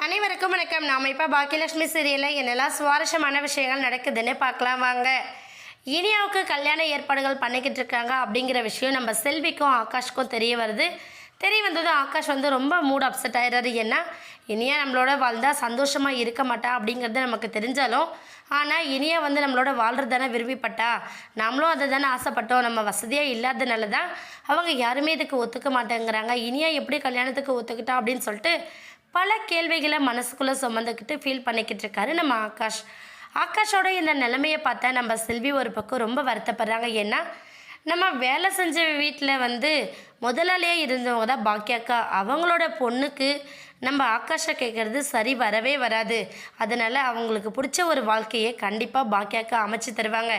அனைவருக்கும் வணக்கம். நாம் இப்போ பாக்கியலட்சுமி சீரியலில் என்னெல்லாம் சுவாரஸ்யமான விஷயங்கள் நடக்குதுன்னு பார்க்கலாம் வாங்க. இனியாவுக்கு கல்யாண ஏற்பாடுகள் பண்ணிக்கிட்டு இருக்காங்க அப்படிங்கிற விஷயம் நம்ம செல்விக்கும் ஆகாஷ்க்கும் தெரிய வருது. தெரிய வந்ததும் ஆகாஷ் ரொம்ப மூட் அப்செட் ஆகிடுறாரு. ஏன்னா இனியா நம்மளோட வாழ்ந்தால் சந்தோஷமாக இருக்க மாட்டா அப்படிங்கிறது நமக்கு தெரிஞ்சாலும், ஆனால் இனியா நம்மளோட வாழ்கிறது தானே விரும்பிப்பட்டா, நம்மளும் அதை தானே ஆசைப்பட்டோம். நம்ம வசதியாக இல்லாதனால தான் அவங்க யாருமே இதுக்கு ஒத்துக்க மாட்டேங்கிறாங்க. இனியா எப்படி கல்யாணத்துக்கு ஒத்துக்கிட்டா அப்படின்னு சொல்லிட்டு பல கேள்விகளை மனசுக்குள்ளே சுமந்துக்கிட்டு ஃபீல் பண்ணிக்கிட்டு இருக்காரு நம்ம ஆகாஷ். ஆகாஷோட இந்த நிலைமையை பார்த்தா நம்ம செல்வி ஒரு பக்கம் ரொம்ப வருத்தப்படுறாங்க. ஏன்னா நம்ம வேலை செஞ்ச வீட்டில் முதலாளியாக இருந்தவங்க தான் பாக்கியாக்கா. அவங்களோட பொண்ணுக்கு நம்ம ஆகாஷை கேட்குறது சரி வரவே வராது. அதனால் அவங்களுக்கு பிடிச்ச ஒரு வாழ்க்கையை கண்டிப்பாக பாக்கியாக்கா அமைச்சு தருவாங்க.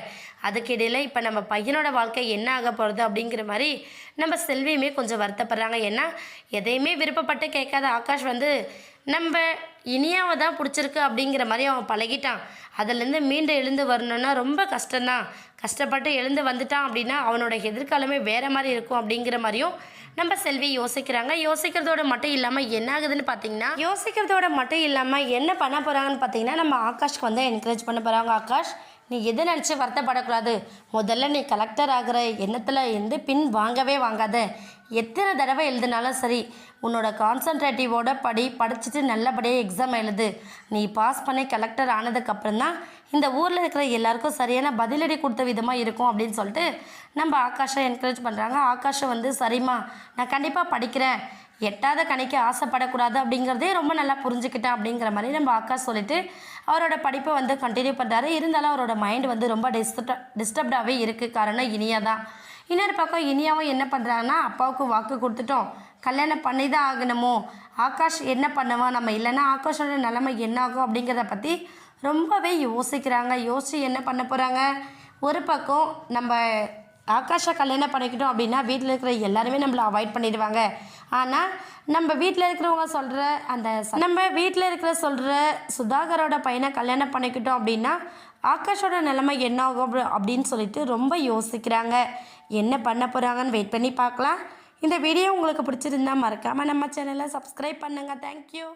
அதுக்கு இடையில் இப்போ நம்ம பையனோட வாழ்க்கை என்ன ஆக போகிறது அப்படிங்கிற மாதிரி நம்ம செல்வியுமே கொஞ்சம் வருத்தப்படுறாங்க. ஏன்னா எதையுமே விருப்பப்பட்டு கேட்காத ஆகாஷ் நம்ம இனியாவை தான் பிடிச்சிருக்கு அப்படிங்கிற மாதிரி அவன் பழகிட்டான். அதிலேருந்து மீண்டும் எழுந்து வரணுன்னா ரொம்ப கஷ்டம்தான். கஷ்டப்பட்டு எழுந்து வந்துட்டான் அப்படின்னா அவனோட எதிர்காலமே வேறு மாதிரி இருக்கும் அப்படிங்கிற மாதிரியும் நம்ம செல்வி யோசிக்கிறாங்க. யோசிக்கிறதோட மட்டும் இல்லாமல் என்ன ஆகுதுன்னு பார்த்தீங்கன்னா, யோசிக்கிறதோட மட்டும் இல்லாமல் என்ன பண்ண போகிறாங்கன்னு பார்த்தீங்கன்னா, நம்ம ஆகாஷ்க்கு என்கரேஜ் பண்ண போகிறாங்க. ஆகாஷ், நீ எதை நினச்சி வருத்தப்படக்கூடாது. முதல்ல நீ கலெக்டர் ஆகிற எண்ணத்தில் பின் வாங்கவே வாங்காத. எத்தனை தடவை எழுதினாலும் சரி, உன்னோட கான்சன்ட்ரேட்டிவோட படிச்சுட்டு நல்லபடியாக எக்ஸாம் எழுது. நீ பாஸ் பண்ணி கலெக்டர் ஆனதுக்கப்புறம் தான் இந்த ஊரில் இருக்கிற எல்லாருக்கும் சரியான பதிலடி கொடுத்த விதமாக இருக்கும் அப்படின்னு சொல்லிட்டு நம்ம ஆகாஷை என்கரேஜ் பண்ணுறாங்க. ஆகாஷை சரிம்மா, நான் கண்டிப்பாக படிக்கிறேன், எட்டாத கணிக்க ஆசைப்படக்கூடாது அப்படிங்கிறதே ரொம்ப நல்லா புரிஞ்சுக்கிட்டேன் அப்படிங்கிற மாதிரி நம்ம ஆகாஷ் சொல்லிவிட்டு அவரோட படிப்பை கண்டினியூ பண்ணுறாரு. இருந்தாலும் அவரோட மைண்ட் ரொம்ப டிஸ்டர்ப்டாகவே இருக்குது. காரணம் இனியா தான். இன்னொரு பக்கம் இனியாவும் என்ன பண்ணுறாங்கன்னா, அப்பாவுக்கு வாக்கு கொடுத்துட்டோம், கல்யாணம் பண்ணி தான் ஆகணுமோ, ஆகாஷ் என்ன பண்ணுவான், நம்ம இல்லைன்னா ஆகாஷோட நிலைமை என்ன ஆகும் அப்படிங்கிறத பற்றி ரொம்பவே யோசிக்கிறாங்க. யோசித்து என்ன பண்ண போகிறாங்க, ஒரு பக்கம் நம்ம ஆகாஷை கல்யாணம் பண்ணிக்கிட்டோம் அப்படின்னா வீட்டில் இருக்கிற எல்லாருமே நம்மளை அவாய்ட் பண்ணிடுவாங்க. ஆனால் நம்ம வீட்டில் இருக்கிறவங்க நம்ம வீட்டில் சொல்கிற சுதாகரோட பையனை கல்யாணம் பண்ணிக்கிட்டோம் அப்படின்னா ஆகாஷோட நிலைமை என்ன ஆகும் அப்படின்னு சொல்லிட்டு ரொம்ப யோசிக்கிறாங்க. என்ன பண்ண போகிறாங்கன்னு வெயிட் பண்ணி பார்க்கலாம். இந்த வீடியோ உங்களுக்கு பிடிச்சிருந்தா மறக்காமல் நம்ம சேனலை சப்ஸ்கிரைப் பண்ணுங்கள். தேங்க்யூ.